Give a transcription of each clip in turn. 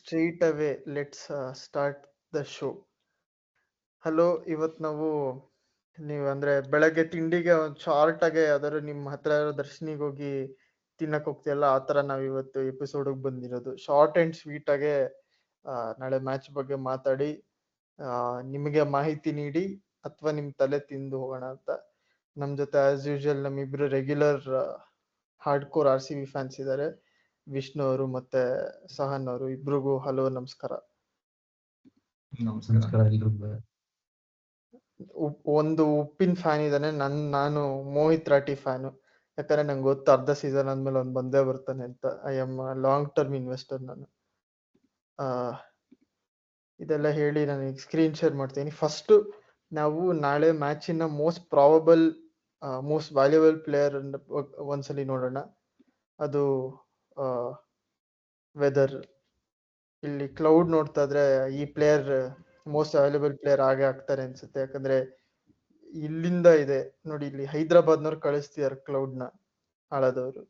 Straight away let's start the show. Hello, ಇವತ್ತು ನಾವು ಅಂದ್ರೆ ಬೆಳಗ್ಗೆ ತಿಂಡಿಗೆ ಒಂದು ಶಾರ್ಟ್ ಆಗಿ ಯಾವ್ದಾದ್ರು ನಿಮ್ಮ ಹತ್ರ ಇರೋ ದರ್ಶನಿಗೆ ಹೋಗಿ ತಿನ್ನಕ್ ಹೋಗ್ತಿಯಲ್ಲ, ಆ ತರ ನಾವ್ ಇವತ್ತು ಎಪಿಸೋಡ್ ಬಂದಿರೋದು. ಶಾರ್ಟ್ ಅಂಡ್ ಸ್ವೀಟ್ ಆಗಿ ನಾಳೆ ಮ್ಯಾಚ್ ಬಗ್ಗೆ ಮಾತಾಡಿ ನಿಮಗೆ ಮಾಹಿತಿ ನೀಡಿ ಅಥವಾ ನಿಮ್ ತಲೆ ತಿಂದು ಹೋಗೋಣ ಅಂತ. ನಮ್ ಜೊತೆ ಆಸ್ ಯೂಶುವಲ್ ನಮ್ಮಿಬ್ರು regular hard core RCB fans ಇದ್ದಾರೆ. ವಿಷ್ಣು ಅವರು ಮತ್ತೆ ಸಹನ್ ಅವರು, ಇಬ್ರಿಗೂ ಹಲೋ, ನಮಸ್ಕಾರ. ನಮಸ್ಕಾರ ಎಲ್ರಿಗೂ. ಒಂದು ಉಪ್ಪಿನ ಫ್ಯಾನ್ ಇದ್ದಾನೆ, ನಾನು ಮೋಹಿತ್ ರಾಠಿ ಫ್ಯಾನು. ಯಾಕಂದ್ರೆ ನಂಗೆ ಗೊತ್ತು ಅರ್ಧ ಸೀಸನ್ ಆದ್ಮೇಲೆ ಒಂದ್ ಬಂದೇ ಬರ್ತಾನೆ ಅಂತ. I am long term investor ನಾನು. ಇದೆಲ್ಲ ಹೇಳಿ ನನಗೆ ಸ್ಕ್ರೀನ್ ಶೇರ್ ಮಾಡ್ತೀನಿ. ಫಸ್ಟ್ ನಾವು ನಾಳೆ ಮ್ಯಾಚಿನ most probable most valuable player ಒಂದ್ಸಲಿ ನೋಡೋಣ. ಅದು ವೆದರ್ ಇಲ್ಲಿ ಕ್ಲೌಡ್ ನೋಡ್ತಾ ಇದ್ರೆ ಈ ಪ್ಲೇಯರ್ ಮೋಸ್ಟ್ ವ್ಯಾಲ್ಯೂಬಲ್ ಪ್ಲೇಯರ್ ಆಗೇ ಆಗ್ತಾರೆ ಅನ್ಸುತ್ತೆ. ಯಾಕಂದ್ರೆ ಇಲ್ಲಿಂದ ಇದೆ ನೋಡಿ, ಇಲ್ಲಿ ಹೈದರಾಬಾದ್ನವ್ರು ಕಳಿಸ್ತಿದಾರೆ ಕ್ಲೌಡ್ ನ, ಆಳದವ್ರು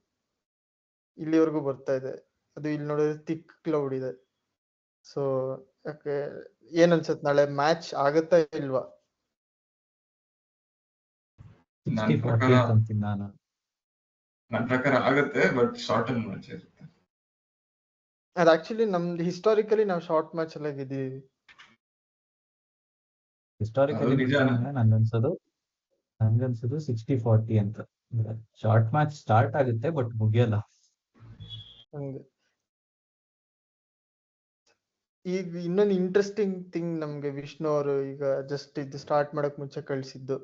ಇಲ್ಲಿವರೆಗೂ ಬರ್ತಾ ಇದೆ. ಅದು ಇಲ್ಲಿ ನೋಡಿದ್ರೆ ತಿಕ್ ಕ್ಲೌಡ್ ಇದೆ. ಸೊ ಯಾಕೆ ಏನ್ ಅನ್ಸುತ್ತೆ, ನಾಳೆ ಮ್ಯಾಚ್ ಆಗತ್ತಾ ಇಲ್ವಾ? ನನ್ನ ಪ್ರಕಾರ ಆಗುತ್ತೆ, ಬಟ್ ಶಾರ್ಟ್ ಅಂಡ್ ಮ್ಯಾಚ್ ಇರುತ್ತೆ. ಅದು ಆಕ್ಚುಲಿ ನಮ್ದು ಹಿಸ್ಟಾರಿಕಲಿ ನಾವು ಶಾರ್ಟ್ ಮ್ಯಾಚ್ ಎಲ್ಲ ಗೆದ್ದಿದೀವಿ. ಹಿಸ್ಟಾರಿಕಲಿ ನಂಗನ್ಸೋದು 60-40 ಅಂತ. ಶಾರ್ಟ್ ಮ್ಯಾಚ್ ಸ್ಟಾರ್ಟ್ ಆಗುತ್ತೆ ಬಟ್ ಮುಗಿಯಲ್ಲ. ಹಂಗೆ ಈಗ ಇನ್ನೊಂದು ಇಂಟ್ರೆಸ್ಟಿಂಗ್ ಥಿಂಗ್ ನಮ್ಗೆ ವಿಷ್ಣು ಅವರು ಈಗ ಜಸ್ಟ್ ಇದು ಸ್ಟಾರ್ಟ್ ಮಾಡಕ್ ಮುಂಚೆ ಕಳ್ಸಿದ್ದು,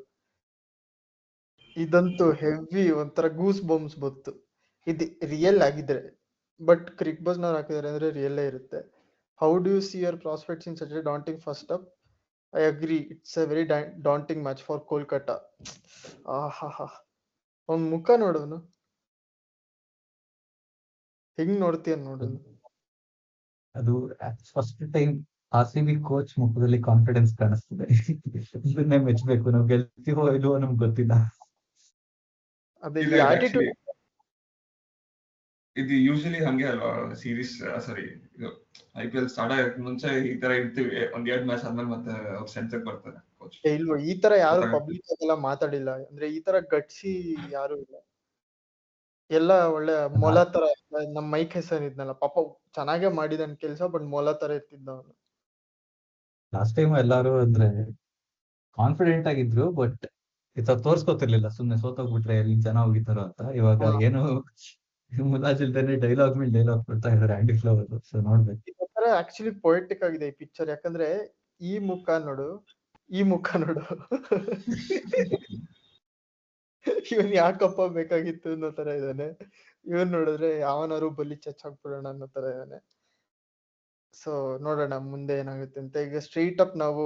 ಇದಂತೂ ಹೆವಿ ಒಂಥರ ಗೂಸ್ ಬಂಪ್ಸ್ ಬಂತು. ಇದು ರಿಯಲ್ ಆಗಿದ್ರೆ, ಬಟ್ ಕ್ರಿಕ್ ಬಸ್ನವ್ರು ಹಾಕಿದಾರೆ ಅಂದ್ರೆ ರಿಯಲ್ಲೇ ಇರುತ್ತೆ. How do you see your prospects in such a daunting first up? I agree, it's a very daunting match for Kolkata. ಅವ್ನ್ ಮುಖ ನೋಡೋನು ಹೆಂಗ್ ನೋಡ್ತೀಯ ನೋಡೋನು. ಅದು ಫಸ್ಟ್ ಟೈಮ್ RCB ಕೋಚ್ ಮುಖದಲ್ಲಿ ಕಾನ್ಫಿಡೆನ್ಸ್ ಕಾಣಿಸ್ತಿದೆ. ಇದನ್ನೇ ಮೆಚ್ಚಬೇಕು. ನಾವು ಗೆಲ್ತೀವೋ ಇಲ್ವೋ ನಮ್ಗೆ ಗೊತ್ತಿಲ್ಲ. ಇದು ಯೂಶಲಿ ಹಂಗೆ ಅಲ್ವಾ, ಸೀರೀಸ್ ಸಾರಿ IPL ಸ್ಟಾರ್ಟ್ ಆಗಕ್ಕೆ ಮುಂಚೆ ಈ ತರ ಇರ್ತೀವಿ, ಒಂದ್ 2 ಮ್ಯಾಚ್ ಆದ್ಮೇಲೆ ಮತ್ತೆ ಅವ್ರ ಸೆನ್ಸಕ್ ಬರ್ತಾರೆ ಕೋಚ್. ಇಲ್ವೋ ಈ ತರ ಯಾರು ಪಬ್ಲಿಕ್ ಆಗೆಲ್ಲ ಮಾತಾಡಿಲ್ಲ, ಅಂದ್ರೆ ಈ ತರ ಗಟ್ಸಿ ಯಾರು ಇಲ್ಲ. ಎಲ್ಲ ಒಳ್ಳೆ ಮೊಲ ತರ. ನಮ್ ಮೈಕ್ ಹೆಸನ್ ಇದ್ನಲ್ಲ, ಪಾಪ ಚೆನ್ನಾಗೇ ಮಾಡಿದನ್ ಕೆಲ್ಸ, ಬಟ್ ಮೊಲ ತರ ಇರ್ತಿದ್ದ ಅವನು. ಲಾಸ್ಟ್ ಟೈಮ್ ಎಲ್ಲಾರು ಅಂದ್ರೆ ಕಾನ್ಫಿಡೆಂಟ್ ಆಗಿದ್ರು, ಬಟ್ ತೋರ್ಸ್ಕೊತಿರ್ಲಿಲ್ಲ. ಸುಮ್ನೆ ಸೋತೋಗ್ಬಿಟ್ರೆ ಎಲ್ಲಿ ಜನ ಹೋಗಿತಾರೋ ಅಂತ. ಇವಾಗ ಏನು ಮುಲಾಜಿಲ್ದೇನೆ ಡೈಲಾಗ್ ಮೇಲೆ ಡೈಲಾಗ್ ಕೊಡ್ತಾ ಇದಾರೆ ಆಂಡಿ ಫ್ಲವರ್. ಸೊ ನೋಡ್ಬೇಕು. ಆಕ್ಚುಲಿ ಪೊಯೆಟಿಕ್ ಆಗಿದೆ ಈ ಪಿಕ್ಚರ್. ಯಾಕಂದ್ರೆ ಈ ಮುಖ ನೋಡು, ಈ ಮುಖ ನೋಡು, ಇವನ್ ಯಾಕಪ್ಪ ಬೇಕಾಗಿತ್ತು ಅನ್ನೋ ತರ ಇದ್ದಾನೆ. ಇವನ್ ನೋಡಿದ್ರೆ ಯಾವನಾರು ಬಲಿ ಚಚ್ಚಾಕ್ಬಿಡೋಣ ಅನ್ನೋ ತರ ಇದ್ದಾನೆ. ಸೊ ನೋಡೋಣ ಮುಂದೆ ಏನಾಗುತ್ತೆ ಅಂತ. ಈಗ ಸ್ಟ್ರೈಟ್ ಅಪ್ ನಾವು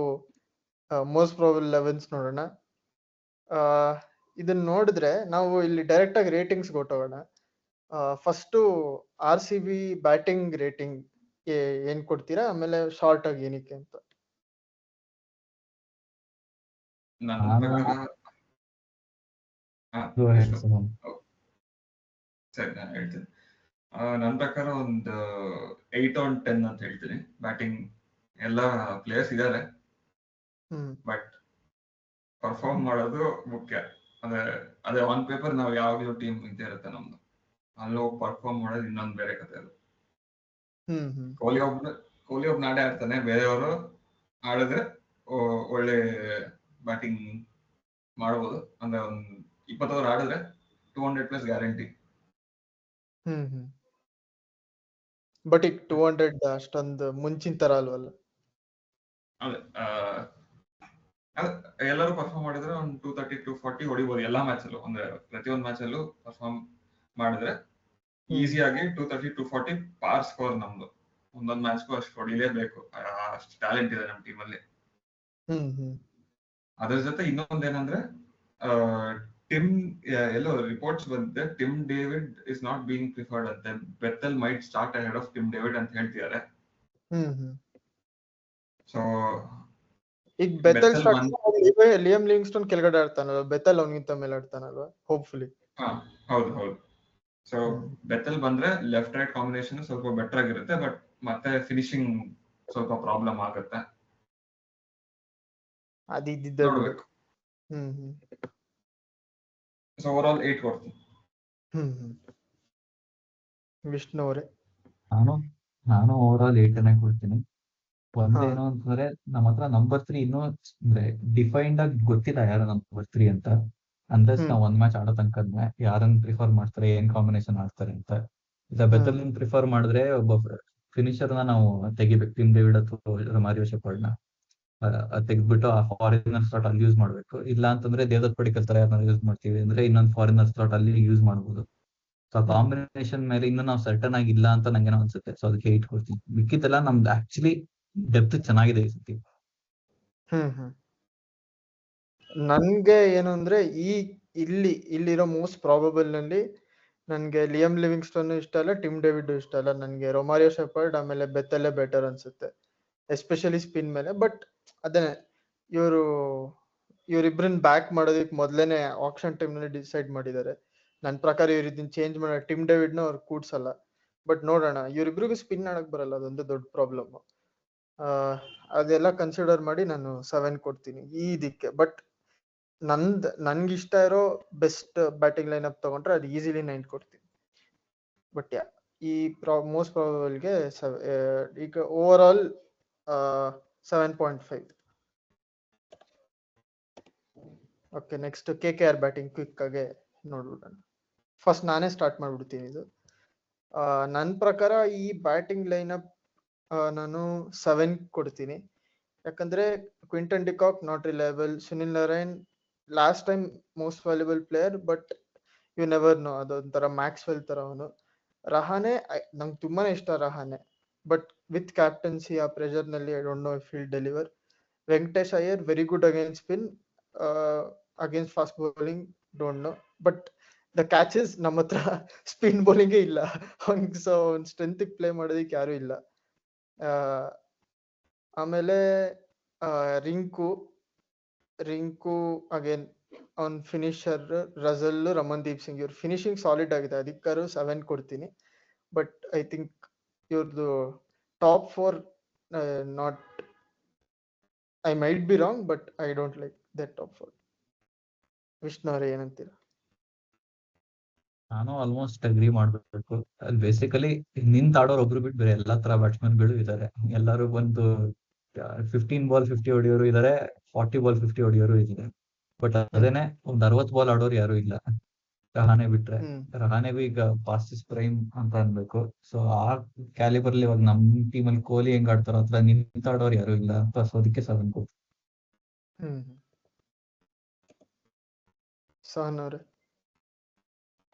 ಮೋಸ್ಟ್ ಪ್ರಾಬಬಲ್ 11s ನೋಡೋಣ. ಇದನ್ನ ನೋಡಿದ್ರೆ ನಾವು ಇಲ್ಲಿ ಡೈರೆಕ್ಟ್ ಆಗಿ ರೇಟಿಂಗ್ಸ್ ಕೊಟ್ಟೋಗೋಣ. ಫಸ್ಟ್ RCB ಬ್ಯಾಟಿಂಗ್ ರೇಟಿಂಗ್ ಏನ್ ಕೊಡ್ತೀರಾ, ಆಮೇಲೆ ಶಾರ್ಟ್ ಆಗಿ ಏನಕ್ಕೆ ಅಂತ. ಸರಿ, ನಾನು ಹೇಳ್ತೀನಿ. ನನ್ನ ಪ್ರಕಾರ ಒಂದು 8 on 10 ಅಂತ ಹೇಳ್ತೀನಿ. ಬ್ಯಾಟಿಂಗ್ ಎಲ್ಲ ಪ್ಲೇಯರ್ಸ್ ಇದ್ದಾರೆ, ಬಟ್ ಪರ್ಫಾರ್ಮ್ ಮಾಡೋದು ಮುಖ್ಯ. ಅದೇ ಆನ್ ಪೇಪರ್ ನಾವು ಯಾವಾಗಲೂ ಟೀಮ್ ಇದ್ದೇ ಇರುತ್ತೆ ನಮ್ದು, ಅಲ್ಲಿ ಹೋಗಿ ಪರ್ಫಾರ್ಮ್ ಮಾಡೋದು ಇನ್ನೊಂದು ಬೇರೆ ಕತೆ. ಅದು ಕೊಹ್ಲಿ ಒಬ್ಬ ನಾಡೆ ಆಡ್ತಾನೆ, ಬೇರೆಯವರು ಆಡಿದ್ರೆ ಒಳ್ಳೆ ಬ್ಯಾಟಿಂಗ್ ಮಾಡಬಹುದು. ಅಂದ್ರೆ ಒಂದ್ 20 ಓವರ್ ಆಡಿದ್ರೆ 200+ ಗ್ಯಾರಂಟಿ. ಬಟ್ ಈಗ 200 ಅಷ್ಟೊಂದು ಮುಂಚಿನ ತರ ಅಲ್ವಲ್ಲ. ಅದೇ ಎಲ್ಲರೂ ಪರ್ಫಾರ್ಮ್ ಮಾಡಿದ್ರೆ ಒಂದು 230-240 ಹೊಡಿಬಹುದು ಎಲ್ಲಾ ಮ್ಯಾಚ್ ಅಲ್ಲೂ. ಅಂದ್ರೆ ಪ್ರತಿಯೊಂದು ಮ್ಯಾಚ್ ಅಲ್ಲೂ ಪರ್ಫಾರ್ಮ್ ಮಾಡಿದ್ರೆ ಈಸಿಯಾಗಿ 230-240 ಪಾರ್ ಸ್ಕೋರ್ ನಮ್ದು. ಒಂದೊಂದು ಮ್ಯಾಚ್ಗೂ ಅಷ್ಟು ಹೊಡಿಲೇಬೇಕು, ಅಷ್ಟು ಟ್ಯಾಲೆಂಟ್ ಇದೆ ನಮ್ಮ ಟೀಮ್ ಅಲ್ಲಿ. ಅದ್ರ ಜೊತೆ ಇನ್ನೊಂದೇನಂದ್ರೆ ಟಿಮ್ ಎಲ್ಲೋ ರಿಪೋರ್ಟ್ಸ್ ಬಂದಿದೆ, Tim David is not being preferred ಅಂತೆ. Bethell might start ahead of Tim David ಅಂತ ಹೇಳ್ತಿದ್ದಾರೆ. ಸೊ ಈಗ ಬೆಥೆಲ್ ಲಿಯಮ್ ಲಿವಿಂಗ್ಸ್ಟನ್ ಕೆಳಗಡೆ ಆಡ್ತಾನಲ್ವ, ಬೆಥೆಲ್ ಅವನಿಗಿಂತ ಮೇಲೆ ಆಡ್ತಾನಲ್ವ ಹೋಪ್ಫುಲಿ. ಹೌದು. ಸೊ ಬೆಥೆಲ್ ಬಂದ್ರೆ ಲೆಫ್ಟ್ ರೈಟ್ ಕಾಂಬಿನೇಷನ್ ಸ್ವಲ್ಪ ಬೆಟರ್ ಆಗಿರುತ್ತೆ, ಬಟ್ ಮತ್ತೆ ಫಿನಿಶಿಂಗ್ ಸ್ವಲ್ಪ ಪ್ರಾಬ್ಲಮ್ ಆಗುತ್ತೆ, ಅದಿದ್ದಿದ್ದೇ ಬಿಡು. ನೋಡ್ಬೇಕು. ಹ್ಮ್ ಹ್ಮ್ ಸೊ ಓವರ್ ಆಲ್ 8 ಕೊಡ್ತೀನಿ. ಹ್ಮ್ ಹ್ಮ್ ವಿಷ್ಣು ಅವರೇ. ನಾನು ಓವರ್ ಆಲ್ 8 ಕೊಡ್ತೀನಿ. ಹಾ ಒಂದೇನು ಅಂತಂದ್ರೆ ನಮ್ಮ ಹತ್ರ ನಂಬರ್ 3 ಇನ್ನೂ ಅಂದ್ರೆ ಡಿಫೈನ್ಡ್ ಆಗಿ ಗೊತ್ತಿಲ್ಲ ಯಾರು ನಂಬರ್ 3 ಅಂತ. ಅನ್ಲೆಸ್ ಹ್ಮ್ ನಾವು ಒಂದ್ ಮ್ಯಾಚ್ ಆಡೋ ತನಕ ಯಾರನ್ನ ಪ್ರಿಫರ್ ಮಾಡ್ತಾರೆ, ಏನ್ ಕಾಂಬಿನೇಷನ್ ಆಡ್ತಾರೆ ಅಂತ. ಇಲ್ಲ ಹ್ಮ್ ಬೆತರ್ಲಿನ್ ಪ್ರಿಫರ್ ಮಾಡಿದ್ರೆ ಒಬ್ಬ ಫಿನಿಶರ್ ನ ನಾವು ತೆಗಿಬೇಕು. ಟಿಮ್ ಡೇವಿಡ್ ಅಥವಾ ರೊಮಾರಿಯೋ ಶೆಪರ್ಡ್ ನ ತೆಗೆದ್ಬಿಟ್ಟು ಆ ಫಾರಿನರ್ ಸ್ಲಾಟ್ ಅಲ್ಲಿ ಯೂಸ್ ಮಾಡ್ಬೇಕು. ಇಲ್ಲ ಅಂತಂದ್ರೆ ದೇವದತ್ ಪಡಿಕಲ್ ತರ ಯಾರನ್ನ ಯೂಸ್ ಮಾಡ್ತೀವಿ ಅಂದ್ರೆ ಇನ್ನೊಂದು ಫಾರಿನರ್ ಸ್ಲಾಟ್ ಅಲ್ಲಿ ಯೂಸ್ ಮಾಡ್ಬೋದು. ಸೊ ಆ ಹ್ಮ್ ಕಾಂಬಿನೇಷನ್ ಮೇಲೆ ಇನ್ನೂ ನಾವು ಸರ್ಟನ್ ಆಗಿಲ್ಲ ಅಂತ ನಂಗೇನೋ ಅನ್ಸುತ್ತೆ. ಸೊ ಅದಕ್ಕೆ 8 ಕೊಡ್ತೀನಿ. ಮಿಕ್ಕಿದ್ದೆಲ್ಲ ನಮ್ದು ಆಕ್ಚುಲಿ ಡೆಪ್ತ್ ಚೆನ್ನಾಗಿದೆ ಈ ಸತಿ. ಹ್ಮ್ ಹ್ಮ್ ನನ್ಗೆ ಏನು ಅಂದ್ರೆ ಇಲ್ಲಿರೋ ಮೋಸ್ಟ್ ಪ್ರಾಬಬಲ್ ನಲ್ಲಿ ನನ್ಗೆ ಲಿಯಮ್ ಲಿವಿಂಗ್ಸ್ಟನ್ ಇಷ್ಟ ಇಲ್ಲ, ಟಿಮ್ ಡೇವಿಡ್ ಇಷ್ಟ ಇಲ್ಲ. ನನ್ಗೆ ರೊಮಾರಿಯೋ ಶೆಪರ್ಡ್ ಆಮೇಲೆ ಬೆತ್ತಲ್ಲೇ ಬೆಟರ್ ಅನ್ಸುತ್ತೆ, ಎಸ್ಪೆಷಲಿ ಸ್ಪಿನ್ ಮೇಲೆ. ಬಟ್ ಅದೇ ಇವರಿಬ್ರನ್ನ ಬ್ಯಾಕ್ ಮಾಡೋದಕ್ಕೆ ಮೊದ್ಲೇನೆ ಆಕ್ಷನ್ ಟೈಮ್ ನಲ್ಲಿ ಡಿಸೈಡ್ ಮಾಡಿದ್ದಾರೆ. ನನ್ನ ಪ್ರಕಾರ ಇವ್ರು ಇದನ್ನ ಚೇಂಜ್ ಮಾಡೋ ಟಿಮ್ ಡೇವಿಡ್ ನ ಅವ್ರು ಕೂಡ್ಸಲ್ಲ. ಬಟ್ ನೋಡೋಣ, ಇವರಿಬ್ರಿಗೂ ಸ್ಪಿನ್ ಆಡಕ್ ಬರಲ್ಲ, ಅದೊಂದು ದೊಡ್ಡ ಪ್ರಾಬ್ಲಮ್. ಅದೆಲ್ಲ ಕನ್ಸಿಡರ್ ಮಾಡಿ ನಾನು 7 ಕೊಡ್ತೀನಿ ಈ ಇದಕ್ಕೆ. ಬಟ್ ನನ್ಗಿಷ್ಟ ಇರೋ ಬೆಸ್ಟ್ ಬ್ಯಾಟಿಂಗ್ ಲೈನ್ ಅಪ್ ತಗೊಂಡ್ರೆ ಅದು ಈಸಿಲಿ 9 ಕೊಡ್ತೀನಿ. ಬಟ್ ಈ ಮೋಸ್ಟ್ ಪ್ರಾಬಬಲ್ಗೆ ಈಗ over all 7.5. Okay, next KKR batting quick ಆಗಿ ನೋಡ್ಬಿಡೋಣ. ಫಸ್ಟ್ ನಾನೇ ಸ್ಟಾರ್ಟ್ ಮಾಡ್ಬಿಡ್ತೀನಿ ಇದು. ನನ್ನ ಪ್ರಕಾರ ಈ ಬ್ಯಾಟಿಂಗ್ ಲೈನ್ ಅಪ್ ನಾನು 7 ಕೊಡ್ತೀನಿ. ಯಾಕಂದ್ರೆ Quinton de Kock not reliable, Sunil Narine last time most valuable player, but you never know, ಅದೊಂಥರ ಮ್ಯಾಕ್ಸ್ವೆಲ್ ತರ ಅವನು. ರಹಾನೆ ನಂಗೆ ತುಂಬಾನೇ ಇಷ್ಟ ರಹಾನೆ, ಬಟ್ ವಿತ್ ಕ್ಯಾಪ್ಟನ್ಸಿ ಆ ಪ್ರೆಷರ್ ನಲ್ಲಿ I don't know if will deliver. Venkatesh Iyer very good against spin, against fast bowling don't know. But the catch is ನಮ್ಮ ಹತ್ರ ಸ್ಪಿನ್ ಬೌಲಿಂಗೇ ಇಲ್ಲ ಅವ್ನಿಗೆ, ಸೊ ಅವ್ನ ಸ್ಟ್ರೆಂತ್ ಪ್ಲೇ ಮಾಡೋದಕ್ಕೆ ಯಾರು ಇಲ್ಲ. ಆಮೇಲೆ ರಿಂಕು ಅಗೇನ್ ಅವ್ನ್ ಫಿನಿಶರ್. ರಜಲ್, ರಮನ್ದೀಪ್ ಸಿಂಗ್ ಇವ್ರ ಫಿನಿಶಿಂಗ್ ಸಾಲಿಡ್ ಆಗಿದೆ, ಅದಕ್ಕಾರು 7 ಕೊಡ್ತೀನಿ. ಬಟ್ ಐ ಥಿಂಕ್ ಇವ್ರದ್ದು top 4 not, I might be wrong, but I don't like that top 4. Vishnu ಅವರೇ ಏನಂತೀರಾ? ನಾನು ಆಲ್ಮೋಸ್ಟ್ ಅಗ್ರಿ ಮಾಡ್ಬೇಕು. ಅಲ್ಲಿ ಬೇಸಿಕಲಿ ನಿಂತಾಡೋರು ಒಬ್ರು ಬಿಟ್ಟು ಬೇರೆ ಎಲ್ಲಾ ತರ ಬ್ಯಾಟ್ಸ್ಮನ್ ಗಳು ಇದಾರೆ. ಎಲ್ಲರೂ ಬಂದು 15 ಬಾಲ್ 50 ಹೊಡಿಯೋರು ಇದಾರೆ, 40 ಬಾಲ್ 50 ಹೊಡಿಯೋರು ಇದಾರೆ. ಬಟ್ ಅದೇನೆ ಒಂದ್ 60 ಬಾಲ್ ಆಡೋರು ಯಾರು ಇಲ್ಲ, ರಹಾನೆ ಬಿಟ್ರೆ. ರಹಾನೆಗೂ ಈಗ ಪಾಸ್ಟ್ ಇಸ್ ಪ್ರೈಮ್ ಅಂತ ಅನ್ಬೇಕು. ಸೊ ಆ ಕ್ಯಾಲಿಬರ್ ಅಲ್ಲಿ ಇವಾಗ ನಮ್ ಟೀಮ್ ಅಲ್ಲಿ ಕೊಹ್ಲಿ ಹೆಂಗ್ ಆಡ್ತಾರೋ ಅದ್ರ ನಿಂತಾಡೋರು ಯಾರು ಇಲ್ಲ ಅಂತ. ಸೊ ಅದಕ್ಕೆ 7 ಕೊಡ್ತೀನಿ. ಸಹನ್ ಅವ್ರೆ?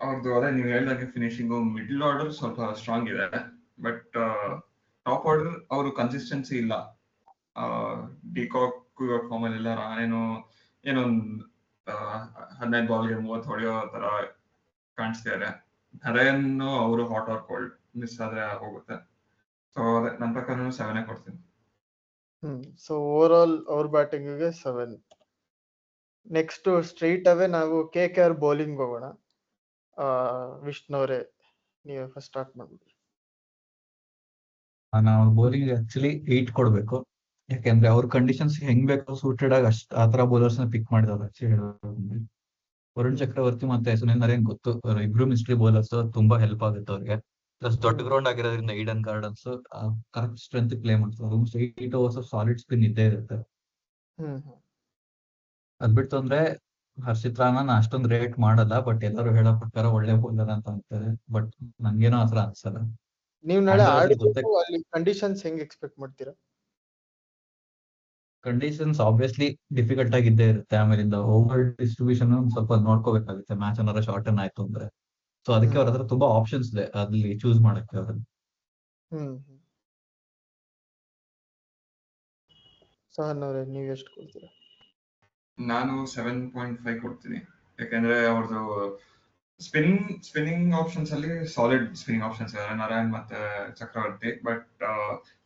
ಅವ್ರದ್ದು ಅದೇ ನೀವು ಹೇಳಿದಾಗೆ ಫಿನಿಶಿಂಗು ಮಿಡ್ಲ್ ಆರ್ಡರ್ ಸ್ವಲ್ಪ ಸ್ಟ್ರಾಂಗ್ ಇದೆ, ಬಟ್ ಟಾಪ್ ಆರ್ಡರ್ ಅವರು ಕನ್ಸಿಸ್ಟೆನ್ಸಿ ಇಲ್ಲ. ಡಿಕಾಕ್ ಫಾರ್ಮ್ ಅಲ್ಲಿ ಇಲ್ಲ, ರಹಾನೇನು ಏನೊಂದು 15 ಬಾಲ್ಗೆ 30 ಹೊಡೆಯೋ ತರ ಕಾಣಿಸ್ತಿದ್ದಾರೆ. ಧರಯನ್ನು ಅವರು ಹಾಟ್ ಆರ್ ಕೋಲ್ಡ್ ಮಿಸ್ ಆದ್ರೆ ಹೋಗುತ್ತೆ. ಸೊ ಅದೇ ನನ್ನ ಪ್ರಕಾರ 7 ಕೊಡ್ತೀನಿ. ಸೊ ಓವರ್ ಆಲ್ ಅವ್ರ ಬ್ಯಾಟಿಂಗ್ಗೆ 7. ನೆಕ್ಸ್ಟ್ ಸ್ಟ್ರೈಟ್ ಅವೇ ನಾವು KKR ಬೌಲಿಂಗ್ ಹೋಗೋಣ. ವಿಷ್ಣು ಅವರೇ ನೀವೇ ಫಸ್ಟ್ ಸ್ಟಾರ್ಟ್ ಮಾಡ್ಬಿಡಿ. ನಾವು ಬೌಲಿಂಗ್ ಆಕ್ಚುಲಿ 8 ಕೊಡ್ಬೇಕು. ಯಾಕೆಂದ್ರೆ ಅವ್ರ ಕಂಡೀಷನ್ಸ್ ಹೆಂಗ್ ಬೇಕೋ ಸೂಟೆಡ್ ಆಗಿ ಆತರ ಬೌಲರ್ಸ್ ನ ಪಿಕ್ ಮಾಡಿದವ್ರೆ. ವರುಣ್ ಚಕ್ರವರ್ತಿ ಮತ್ತೆ ಸುನಿಲ್ ನಾರಾಯಣ್ ಗೊತ್ತು, ಇಬ್ರು ಮಿಸ್ಟ್ರಿ ಬೌಲರ್ಸ್, ತುಂಬಾ ಹೆಲ್ಪ್ ಆಗುತ್ತೆ ಅವ್ರಿಗೆ. ಪ್ಲಸ್ ದೊಡ್ಡ ಗ್ರೌಂಡ್ ಆಗಿರೋದ್ರಿಂದ Eden gardens correct strength play ಮಾಡ್ತಾರೆ. 8 ಓವರ್ಸ್ ಸಾಲಿಡ್ ಸ್ಪಿನ್ ಇದ್ದೇ ಇರುತ್ತೆ. ಅದ್ ಬಿಟ್ಟು ಅಂದ್ರೆ ಹರ್ಷಿತ್ ರಾಣಾ ಅಷ್ಟೊಂದು ರೇಟ್ ಮಾಡಲ್ಲ, ಬಟ್ ಎಲ್ಲರೂ ಹೇಳೋ ಪ್ರಕಾರ ಒಳ್ಳೆ ಬೌಲರ್ ಅಂತ ಅಂತಾರೆ. ಬಟ್ ನಂಗೇನೋ ಆತರ ಅನ್ಸಲ್ಲ. ನೀವು ನಾಳೆ ಆಡ್ಬೇಕು, ಅಲ್ಲಿ ಕಂಡೀಷನ್ಸ್ ಹೆಂಗ್ ಎಕ್ಸ್ಪೆಕ್ಟ್ ಮಾಡ್ತೀರಾ? ಕಂಡೀಷನ್ಸ್ ಆಬ್ವಿಯಸ್ಲಿ ಡಿಫಿಕಲ್ಟ್ ಆಗಿದ್ದೇ ಇರುತ್ತೆ. ಆಮೇಲಿಂದ ಓವರ್ ಡಿಸ್ಟ್ರಿಬ್ಯೂಷನ್ ಸ್ವಲ್ಪ ನೋಡ್ಕೋಬೇಕಾಗುತ್ತೆ ಮ್ಯಾಚ್ ಏನಾರ ಶಾರ್ಟನ್ ಆಯ್ತು ಅಂದ್ರೆ. ಸೊ ಅದಕ್ಕೆ ಅವ್ರ ಹತ್ರ ತುಂಬಾ ಆಪ್ಷನ್ಸ್ ಇದೆ ಅಲ್ಲಿ ಚೂಸ್ ಮಾಡಕ್ಕೆ ಅವ್ರನ್ನ. ಸಹನ್ ಅವರೇ ನೀವ್ ಎಷ್ಟು ಕೊಡ್ತೀರಾ? ನಾನು 7.5 ಕೊಡ್ತೀನಿ. ಯಾಕಂದ್ರೆ ಅವ್ರದ್ದು ಸ್ಪಿನ್ನಿಂಗ್ ಆಪ್ಷನ್ಸ್ ಅಲ್ಲಿ ಸಾಲಿಡ್ ಸ್ಪಿನ್ನಿಂಗ್ ಆಪ್ಷನ್ಸ್ ಇದಾರೆ, ನಾರಾಯಣ್ ಮತ್ತೆ ಚಕ್ರವರ್ತಿ. ಬಟ್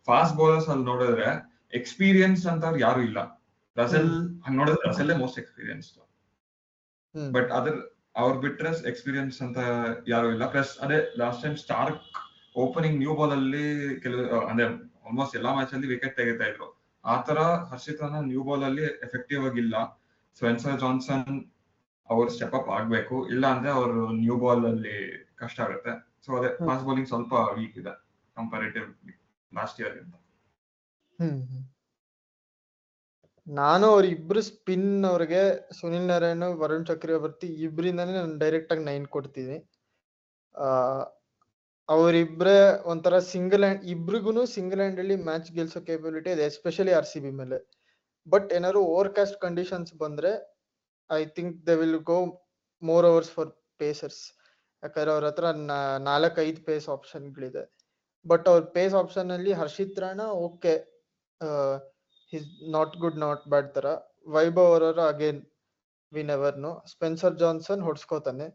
ಫಾಸ್ಟ್ ಬೌಲರ್ಸ್ ಅಲ್ಲಿ ನೋಡಿದ್ರೆ ಎಕ್ಸ್ಪೀರಿಯನ್ಸ್ ಅಂತ ಅವ್ರು ಯಾರು ಇಲ್ಲ. ರಸೆಲ್ ಹಂಗ್ ನೋಡಿದ್ರೆ ರಸೆಲ್ಲೇ ಮೋಸ್ಟ್ ಎಕ್ಸ್ಪೀರಿಯನ್ಸ್, ಬಟ್ ಅವ್ರು ಬಿಟ್ರೆ ಎಕ್ಸ್ಪೀರಿಯನ್ಸ್ ಅಂತ ಯಾರು ಇಲ್ಲ. ಪ್ಲಸ್ ಅದೇ last time Starc opening new ball ಅಲ್ಲಿ ಕೆಲವು ಅಂದ್ರೆ ಆಲ್ಮೋಸ್ಟ್ ಎಲ್ಲಾ ಮ್ಯಾಚ್ ಅಲ್ಲಿ ವಿಕೆಟ್ ತೆಗಿತಾ ಇದ್ರು. ಆತರ ಹರ್ಷಿತ್ ರಾಣಾ ನ್ಯೂ ಬಾಲ್ ಅಲ್ಲಿ ಎಫೆಕ್ಟಿವ್ ಆಗಿಲ್ಲ. ಸ್ಪೆನ್ಸರ್ ಜಾನ್ಸನ್ ಅವ್ರು ಸ್ಟೆಪ್ ಅಪ್ ಆಗ್ಬೇಕು, ಇಲ್ಲ ಅಂದ್ರೆ ಅವರು ನ್ಯೂ ಬಾಲ್ ಅಲ್ಲಿ ಕಷ್ಟ ಆಗುತ್ತೆ. ಸೊ ಅದೇ ಫಾಸ್ಟ್ ಬೌಲಿಂಗ್ ಸ್ವಲ್ಪ ವೀಕ್ ಇದೆ ಕಂಪಾರಿಟಿವ್ ಲಾಸ್ಟ್ ಇಯರ್ ಗಿಂತ. ನಾನು ಅವ್ರ ಇಬ್ರು ಸ್ಪಿನ್ ಅವ್ರಿಗೆ ಸುನಿಲ್ ನಾರಾಯಣ್, ವರುಣ್ ಚಕ್ರವರ್ತಿ ಇಬ್ರಿಂದಾನೇ ನಾನು ಡೈರೆಕ್ಟ್ ಆಗಿ 9 ಕೊಡ್ತೀನಿ. ಅವರಿಬ್ರೆ ಒಂಥರ ಸಿಂಗಲ್ ಹ್ಯಾಂಡ್, ಇಬ್ರಿಗೂ ಸಿಂಗಲ್ ಹ್ಯಾಂಡ್ ಅಲ್ಲಿ ಮ್ಯಾಚ್ ಗೆಲ್ಸೋ ಕೇಪಬಿಲಿಟಿ ಇದೆ, ಎಸ್ಪೆಷಲಿ RCB ಮೇಲೆ. ಬಟ್ ಏನಾದ್ರು ಓವರ್ಕಾಸ್ಟ್ ಕಂಡೀಷನ್ಸ್ ಬಂದ್ರೆ I think they will go more overs for pacers. ಯಾಕಂದ್ರೆ ಅವ್ರ ಹತ್ರ 4-5 ಪೇಸ್ ಆಪ್ಷನ್ಗಳಿದೆ. ಬಟ್ ಅವ್ರ ಪೇಸ್ ಆಪ್ಷನ್ ಅಲ್ಲಿ Harshit Rana okay, he's not good not bad ತರ. ವೈಭವ್ ಅವರ again we never know. Spencer Johnson ಹೊಡ್ಸ್ಕೋತಾನೆ.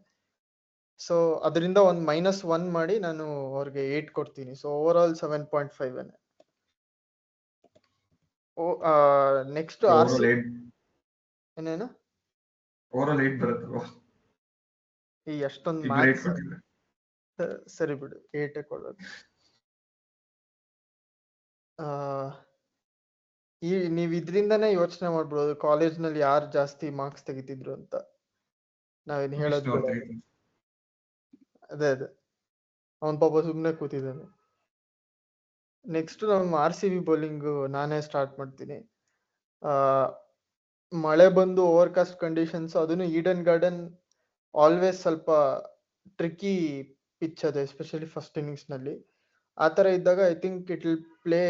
ಸೊ ಅದರಿಂದ ಒಂದು -1 ಮಾಡಿ ನಾನು ಅವ್ರಿಗೆ 8 ಕೊಡ್ತೀನಿ. So over all 7.5. Next RCB ಏನೇನು ಓವರ್ 8 ಬರುತ್ತಲ್ವಾ? ಈ ಅಷ್ಟೊಂದು ಇಬ್ರು 8 ಕೊಟ್ಟಿದ್ದಾರೆ. ಸರಿ ಬಿಡು, 8 ಕೊಡೋದು. ನೀವ್ ಇದ್ರಿಂದಾನೇ ಯೋಚನೆ ಮಾಡ್ಬೋದು ಕಾಲೇಜ್ ನಲ್ಲಿ ಯಾರು ಜಾಸ್ತಿ ಮಾರ್ಕ್ಸ್ ತೆಗಿತಿದ್ರು ಅಂತ. ನಾವೇನ್ ಹೇಳೋದ್ ಬೇಡ. ಅದೇ ಅವನ್ ಪಾಪ ಸುಮ್ನೆ ಕೂತಿದ್ದಾನೆ. ನೆಕ್ಸ್ಟ್ ನಮ್ಮ RCB ಬೌಲಿಂಗ್ ನಾನೇ ಸ್ಟಾರ್ಟ್ ಮಾಡ್ತೀನಿ. ಮಳೆ ಬಂದು ಓವರ್ಕಾಸ್ಟ್ ಕಂಡೀಷನ್ಸ್, ಅದನ್ನು ಈಡನ್ ಗಾರ್ಡನ್ ಆಲ್ವೇಸ್ ಸ್ವಲ್ಪ ಟ್ರಿಕಿ ಪಿಚ್ ಅದು, ಎಸ್ಪೆಷಲಿ ಫಸ್ಟ್ ಇನ್ನಿಂಗ್ಸ್ ನಲ್ಲಿ. ಆತರ ಇದ್ದಾಗ I think it will play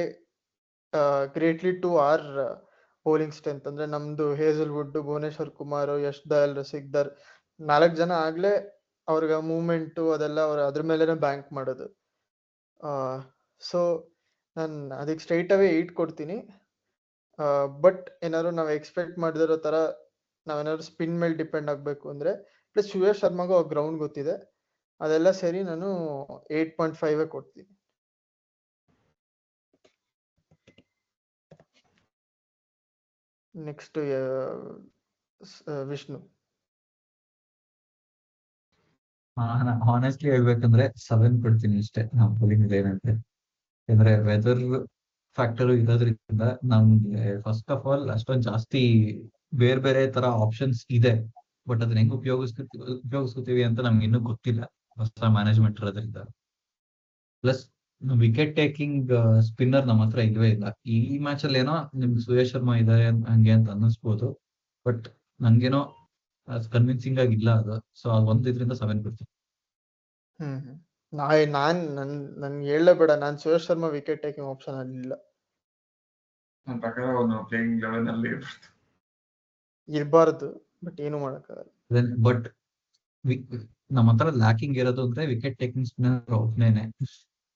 greatly to our bowling strength. ಅಂದ್ರೆ ನಮ್ದು ಹೇಜಲ್ವುಡ್, ಭುವನೇಶ್ವರ್ ಕುಮಾರ್, ಯಶ್ ದಯಾಲ್, ಸಿಕ್ದರ್ 4 ಜನ ಆಗ್ಲೇ ಅವ್ರಿಗೆ ಮೂವ್ಮೆಂಟ್ ಅದೆಲ್ಲ ಅವ್ರ ಅದ್ರ ಮೇಲೆನೆ ಬ್ಯಾಂಕ್ ಮಾಡೋದು. ಸೊ ನಾನು ಅದಕ್ಕೆ ಸ್ಟ್ರೈಟ್ ಅವೇ 8 ಕೊಡ್ತೀನಿ. ಬಟ್ ಏನಾದ್ರು ನಾವು ಎಕ್ಸ್ಪೆಕ್ಟ್ ಮಾಡಿದಿರೋ ತರ ನಾವೇನಾದ್ರು ಸ್ಪಿನ್ ಮೇಲೆ ಡಿಪೆಂಡ್ ಆಗ್ಬೇಕು ಅಂದ್ರೆ, ಪ್ಲಸ್ ಸುಯೇಶ್ ಶರ್ಮಾಗೂ ಗ್ರೌಂಡ್ ಗೊತ್ತಿದೆ, ಅದೆಲ್ಲ ಸೇರಿ ನಾನು 8.5 ಕೊಡ್ತೀನಿ. ನೆಕ್ಸ್ಟ್ ವಿಷ್ಣು. ಹಾನೆಸ್ಟ್ಲಿ ಹೇಳ್ಬೇಕಂದ್ರೆ 7 ಕೊಡ್ತೀನಿ ಅಷ್ಟೇ. ನಾವು ಬೌಲಿಂಗ್ ಏನಂತೆ ಅಂದ್ರೆ ವೆದರ್ ಫ್ಯಾಕ್ಟರ್ ಇರೋದ್ರಿಂದ ನಮ್ಗೆ ಫಸ್ಟ್ ಆಫ್ ಆಲ್ ಅಷ್ಟೊಂದು ಜಾಸ್ತಿ ಬೇರೆ ಬೇರೆ ತರ ಆಪ್ಷನ್ಸ್ ಇದೆ. ಬಟ್ ಅದನ್ನ ಹೆಂಗ್ ಉಪಯೋಗಿಸ್ಕೊತೀವಿ ಅಂತ ನಮ್ಗೆ ಇನ್ನೂ ಗೊತ್ತಿಲ್ಲ, ಹೊಸ ಮ್ಯಾನೇಜ್ಮೆಂಟ್ ಇರೋದ್ರಿಂದ. ಪ್ಲಸ್ ವಿಕೆಟ್ ಟೇಕಿಂಗ್ ಸ್ಪಿನ್ನರ್ ನಮ್ಮ ಹತ್ರ ಇಲ್ವೇ ಇಲ್ಲ. ಈ ಮ್ಯಾಚ್ ಅಲ್ಲಿ ಏನೋ ನಿಮ್ಗೆ ಸುಯೇಶ್ ಶರ್ಮಾ ಇದ್ದಾರೆ ಹಂಗೆ ಅಂತ ಅನ್ನಿಸ್ಬೋದು, ಬಟ್ ನಂಗೇನೋ ಕನ್ವಿನ್ಸಿಂಗ್ ಆಗಿಲ್ಲ ಅದು. ಸೊ ಅದು ಒಂದ್ರಿಂದ 7 ಕೊಡ್ತೀನಿ. ನನ್ಗೆ ಹೇಳಬೇಡ, ನಾನ್ Suyash Sharma wicket taking option ಅಲ್ಲಿಲ್ಲ. ನನ್ನ ಪ್ರಕಾರ ಅವನು ಪ್ಲೇಯಿಂಗ್ 11 ಅಲ್ಲಿ ಇರಬಾರ್ದು, ಬಟ್ ಏನು ಮಾಡಕ್ಕಾಗಲ್ಲ. ಬಟ್ ನಮ್ಮ ಹತ್ರ ಲ್ಯಾಕಿಂಗ್ ಇರೋದು ಅಂದ್ರೆ ವಿಕೆಟ್ ಟೇಕಿಂಗ್ ಸ್ಪಿನ್ನರ್ ಒಬ್ನೇನೆ.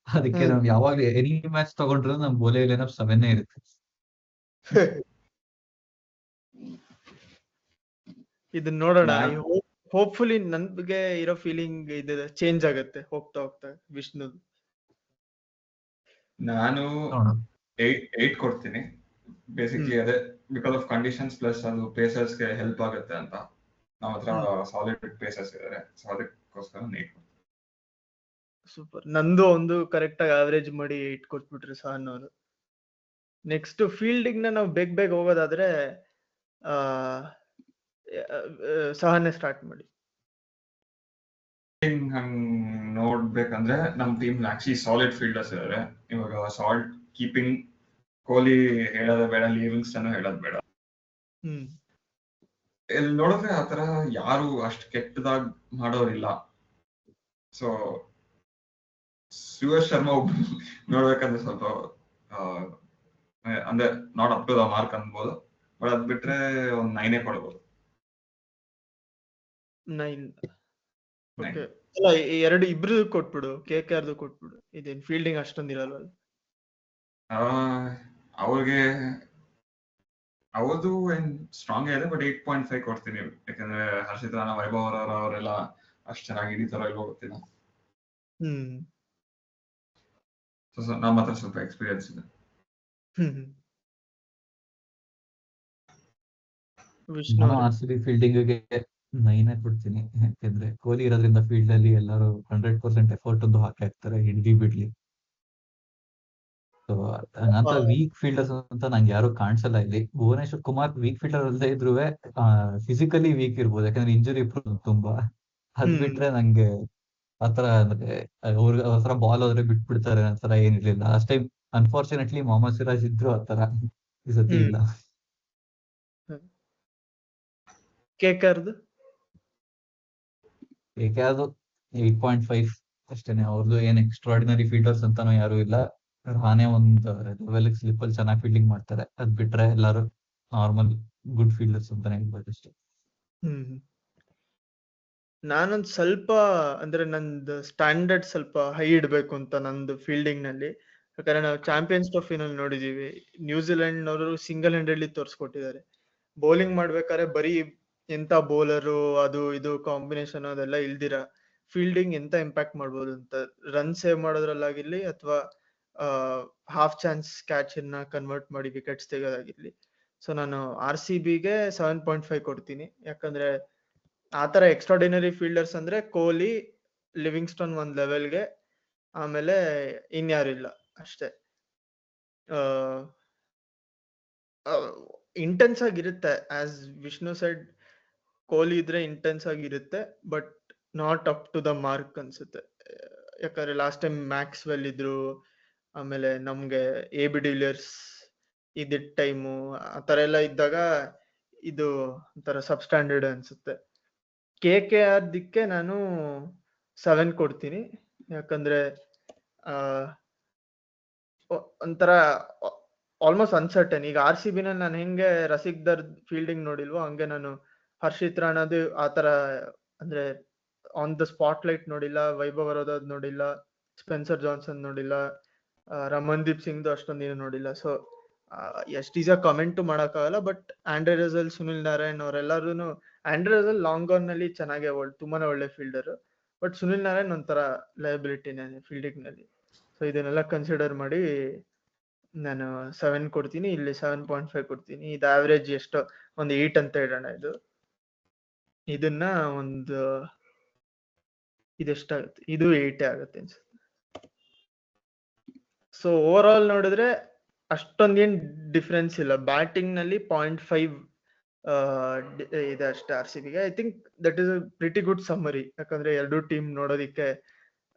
ಅದಕ್ಕೆ ನಾವ್ ಯಾವಾಗ ಎನಿ ಮ್ಯಾಚ್ ತಗೊಂಡ್ರು ನಮ್ ಬೌಲಿಂಗ್ ಲೈನಪ್ 7 ಇರುತ್ತೆ. ಇದನ್ನ ನೋಡೋಣ. ಹೋಪ್ಫುಲಿ ನನ್ಗೆ ಇರೋ ಫೀಲಿಂಗ್ ಇದೆ ಚೇಂಜ್ ಆಗತ್ತೆ ಹೋಗ್ತಾ ಹೋಗ್ತಾ. ವಿಷ್ಣು ನಾನು 8 ಕೊಡ್ತೀನಿ. ಬೇಸಿಕ್ಲಿ ಅದೇ ಬಿಕಾಸ್ ಆಫ್ ಕಂಡೀಷನ್ಸ್, ಪ್ಲಸ್ ಅದು ಪೇಸರ್ಸ್ ಗೆ ಹೆಲ್ಪ್ ಆಗುತ್ತೆ ಅಂತ. ನಮ್ಮ ಹತ್ರ ಸಾಲಿಡ್ ಪೇಸರ್ಸ್ ಇದಾರೆ, ಸೊ ಅದಕ್ಕೋಸ್ಕರ 8 ಕೊಡ್ತೀನಿ. ಸೂಪರ್. ನಂದು ಒಂದು ಕರೆಕ್ಟ್ ಆಗಿ ಆವರೇಜ್ ಮಾಡಿ 8 ಕೊಟ್ಬಿಟ್ರಿ ಸಹನ್ ಅವರು. ನೆಕ್ಸ್ಟ್ ಫೀಲ್ಡಿಂಗ್ ನಾವು ಬೇಗ ಹೋಗೋದಾದ್ರೆ ಸಹನೆ ಸ್ಟಾರ್ಟ್ ಮಾಡಿ. ಹಂಗ್ ನೋಡ್ಬೇಕಂದ್ರೆ ನಮ್ ಟೀಮ್ ಆಕ್ಚುಲಿ ಸಾಲಿಡ್ ಫೀಲ್ಡರ್ಸ್ ಇದಾರೆ. ಇವಾಗ ಸಾಲ್ಟ್ ಕೀಪಿಂಗ್ ಕೊಹ್ಲಿ ಹೇಳೋದೇ ಬೇಡ, ಲಿವಿಂಗ್ಸ್ಟನ್ ಹೇಳೋದ್ ಬೇಡ. ಇಲ್ಲಿ ನೋಡಿದ್ರೆ ಆತರ ಯಾರು ಅಷ್ಟು ಕೆಟ್ಟದಾಗ ಮಾಡೋರಿಲ್ಲ. ಸೊ ಸುಯೇಶ್ ಶರ್ಮಾ ಒಬ್ಬ ನೋಡ್ಬೇಕಂದ್ರೆ ಸ್ವಲ್ಪ ಅಂದ್ರೆ not up to the mark ಅನ್ಬೋದು, ಬಟ್ ಅದ್ ಬಿಟ್ರೆ ಒಂದ್ 9 ಕೊಡ್ಬೋದು. 9 ಓಕೆ. ಅಲ್ಲ, ಎರಡು ಇಬ್ರು ಕೊಟ್ಬಿಡು, KKRದು ಕೊಟ್ಬಿಡು. ಇದೇನ್ ಫೀಲ್ಡಿಂಗ್ ಅಷ್ಟೊಂದು ಇರಲ್ವ? ಅವ್ರಿಗೆ ಅವ್ರದ್ದು ಏನ್ ಸ್ಟ್ರಾಂಗ್ ಇದೆ, ಬಟ್ 8.5 ಕೊಡ್ತೀನಿ. ಯಾಕಂದ್ರೆ ಹರ್ಷಿತ್ ರಾಣಾ, ವೈಭವ್ ಅವರೆಲ್ಲ ಅಷ್ಟು ಚೆನ್ನಾಗಿ ಹಿಡಿತಾರೋ ಇಲ್ವೋ ಗೊತ್ತಿಲ್ಲ. ನಮ್ಮ ಹತ್ರ ಸ್ವಲ್ಪ ಎಕ್ಸ್ಪೀರಿಯನ್ಸ್ ಇದೆ. RCB ಫೀಲ್ಡಿಂಗ್ ಗೆ 9 ಕೊಡ್ತೀನಿ. ಯಾಕೆಂದ್ರೆ ಕೊಹ್ಲಿ ಇರೋದ್ರಿಂದ ಫೀಲ್ಡ್ ಅಲ್ಲಿ ಎಲ್ಲರೂ 100% ಎಫರ್ಟ್ ಒಂದು ಹಾಕಿ ಹಾಕ್ತಾರೆ, ಹಿಡ್ಲಿ ಬಿಡ್ಲಿ. ಸೊ ನಂತರ ವೀಕ್ ಫೀಲ್ಡರ್ಸ್ ಅಂತ ನಂಗೆ ಯಾರು ಕಾಣಿಸಲ್ಲ ಇಲ್ಲಿ. ಭುವನೇಶ್ವರ್ ಕುಮಾರ್ ವೀಕ್ ಫೀಲ್ಡರ್ ಅಲ್ಲದೆ ಇದ್ರು ಫಿಸಿಕಲಿ ವೀಕ್ ಇರ್ಬೋದು, ಯಾಕಂದ್ರೆ ಇಂಜುರಿ ತುಂಬಾ. ಅದ್ ಬಿಟ್ರೆ ನಂಗೆ ಆತರ ಅಂದ್ರೆ ಅವ್ರ ಬಾಲ್ ಹೋದ್ರೆ ಬಿಟ್ಬಿಡ್ತಾರೆ ಆತರ ಏನಿರ್ಲಿಲ್ಲ. Last time unfortunately Mohammed Siraj ಇದ್ರು, ಆತರ ಈ ಸತಿ ಇಲ್ಲ. ಕೇಕರ್ದು ಏಕೆ ಅದು 8.5 ಅಷ್ಟೇನೆ. ಅವ್ರದ್ದು ಏನ್ ಎಕ್ಸ್ಟ್ರಾರ್ಡಿನರಿ ಫೀಲ್ಡರ್ಸ್ ಅಂತಾನು ಯಾರು ಇಲ್ಲ. ರಾನೆ ಒಂದ್ ಲೆವೆಲ್ ಸ್ಲಿಪ್ ಅಲ್ಲಿ ಚೆನ್ನಾಗಿ ಫೀಲ್ಡಿಂಗ್ ಮಾಡ್ತಾರೆ. ಅದ್ ಬಿಟ್ರೆ ಎಲ್ಲಾರು ನಾರ್ಮಲ್ ಗುಡ್ ಫೀಲ್ಡರ್ಸ್ ಅಂತಾನೆ ಹೇಳ್ಬೋದು ಅಷ್ಟೇ. ನಾನೊಂದ್ ಸ್ವಲ್ಪ ಅಂದ್ರೆ ನಂದು ಸ್ಟ್ಯಾಂಡರ್ಡ್ ಸ್ವಲ್ಪ ಹೈ ಇಡ್ಬೇಕು ಅಂತ ನಂದು ಫೀಲ್ಡಿಂಗ್ ನಲ್ಲಿ. ಯಾಕಂದ್ರೆ ನಾವು ಚಾಂಪಿಯನ್ಸ್ ಟ್ರೋಫಿನಲ್ಲಿ ನೋಡಿದೀವಿ, ನ್ಯೂಜಿಲೆಂಡ್ ಅವರು ಸಿಂಗಲ್ ಹ್ಯಾಂಡೆಡ್ಲಿ ತೋರ್ಸ್ಕೊಟ್ಟಿದ್ದಾರೆ. ಬೌಲಿಂಗ್ ಮಾಡ್ಬೇಕಾದ್ರೆ ಬರೀ ಎಂತ ಬೌಲರು ಅದು ಇದು ಕಾಂಬಿನೇಷನ್ ಅದೆಲ್ಲ ಇಲ್ದಿರ ಫೀಲ್ಡಿಂಗ್ ಎಂತ ಇಂಪ್ಯಾಕ್ಟ್ ಮಾಡ್ಬೋದು ಅಂತ, ರನ್ ಸೇವ್ ಮಾಡೋದ್ರಲ್ಲಾಗಿರ್ಲಿ ಅಥವಾ ಹಾಫ್ ಚಾನ್ಸ್ ಕ್ಯಾಚ್ ಅನ್ನ ಕನ್ವರ್ಟ್ ಮಾಡಿ ವಿಕೆಟ್ಸ್ ತೆಗೋದಾಗಿರ್ಲಿ. ಸೊ ನಾನು RCBಗೆ 7.5 ಕೊಡ್ತೀನಿ. ಯಾಕಂದ್ರೆ ಆತರ ಎಕ್ಸ್ಟ್ರಾರ್ಡಿನರಿ ಫೀಲ್ಡರ್ಸ್ ಅಂದ್ರೆ ಕೊಹ್ಲಿ, ಲಿವಿಂಗ್ಸ್ಟನ್ ಒಂದ್ ಲೆವೆಲ್ಗೆ, ಆಮೇಲೆ ಇನ್ಯಾರು ಇಲ್ಲ ಅಷ್ಟೇ. ಇಂಟೆನ್ಸ್ ಆಗಿರುತ್ತೆ, ಆಸ್ ವಿಷ್ಣು ಸೈಡ್ ಕೊಹ್ಲಿ ಇದ್ರೆ ಇಂಟೆನ್ಸ್ ಆಗಿರುತ್ತೆ, but not up to the mark ಅನ್ಸುತ್ತೆ. ಯಾಕಂದ್ರೆ ಲಾಸ್ಟ್ ಟೈಮ್ ಮ್ಯಾಕ್ಸ್ವೆಲ್ ಇದ್ರು, ಆಮೇಲೆ ನಮ್ಗೆ AB ಡಿವಿಲಿಯರ್ಸ್ ಇದ್ದಿದ್ ಟೈಮು ಆತರ ಎಲ್ಲ ಇದ್ದಾಗ ಇದು ಒಂಥರ ಸಬ್ ಸ್ಟ್ಯಾಂಡರ್ಡ್ ಅನ್ಸುತ್ತೆ. KKR ದಿಕ್ಕೆ ನಾನು 7 ಕೊಡ್ತೀನಿ. ಯಾಕಂದ್ರೆ ಒಂಥರ ಆಲ್ಮೋಸ್ಟ್ ಅನ್ಸರ್ಟನ್. ಈಗ RCB ನಲ್ಲಿ ನಾನು ಹೆಂಗೆ ರಸಿಕ್ ದರ್ ಫೀಲ್ಡಿಂಗ್ ನೋಡಿಲ್ವೋ ಹಂಗೆ ನಾನು ಹರ್ಷಿತ್ ರಾಣಾದು ಆತರ ಅಂದ್ರೆ ಆನ್ ದ ಸ್ಪಾಟ್ ಲೈಟ್ ನೋಡಿಲ್ಲ, ವೈಭವ್ ಅರೋರಾದ್ ನೋಡಿಲ್ಲ, ಸ್ಪೆನ್ಸರ್ ಜಾನ್ಸನ್ ನೋಡಿಲ್ಲ, ರಮನ್ದೀಪ್ ಸಿಂಗ್ದು ಅಷ್ಟೊಂದೇನು ನೋಡಿಲ್ಲ. ಸೊ ಎಷ್ಟು ಈಸಿಯಾಗಿ ಕಮೆಂಟು ಮಾಡೋಕ್ಕಾಗಲ್ಲ. But Andre Russell, Sunil Narayan ಅವರೆಲ್ಲರೂ, ಆಂಡ್ರೆ ರಸೆಲ್ ಲಾಂಗ್ ಆನ್ ನಲ್ಲಿ ಚೆನ್ನಾಗೆ ತುಂಬಾನೇ ಒಳ್ಳೆ ಫೀಲ್ಡರ್, ಬಟ್ ಸುನಿಲ್ ನಾರಾಯಣ್ ಒಂಥರ ಲಯಬಿಲಿಟಿನೇ ಫೀಲ್ಡಿಂಗ್ ನಲ್ಲಿ. ಸೊ ಇದನ್ನೆಲ್ಲ ಕನ್ಸಿಡರ್ ಮಾಡಿ ನಾನು 7 ಕೊಡ್ತೀನಿ. ಇಲ್ಲಿ 7.5 ಕೊಡ್ತೀನಿ. ಇದು ಆವರೇಜ್ ಎಷ್ಟೋ ಒಂದು 8 ಅಂತ ಹೇಳೋಣ. ಇದನ್ನ ಒಂದು ಇದೆಷ್ಟಾಗುತ್ತೆ, ಇದು 8 ಆಗುತ್ತೆ ಅನ್ಸುತ್ತೆ. ಸೊ ಓವರ್ ಆಲ್ ನೋಡಿದ್ರೆ ಅಷ್ಟೊಂದೇನ್ ಡಿಫ್ರೆನ್ಸ್ ಇಲ್ಲ. ಬ್ಯಾಟಿಂಗ್ ನಲ್ಲಿ 0.5 ಇದೆ ಅಷ್ಟೇ RCBಗೆ. I think that is a pretty good summary. ಯಾಕಂದ್ರೆ ಎರಡು ಟೀಮ್ ನೋಡೋದಿಕ್ಕೆ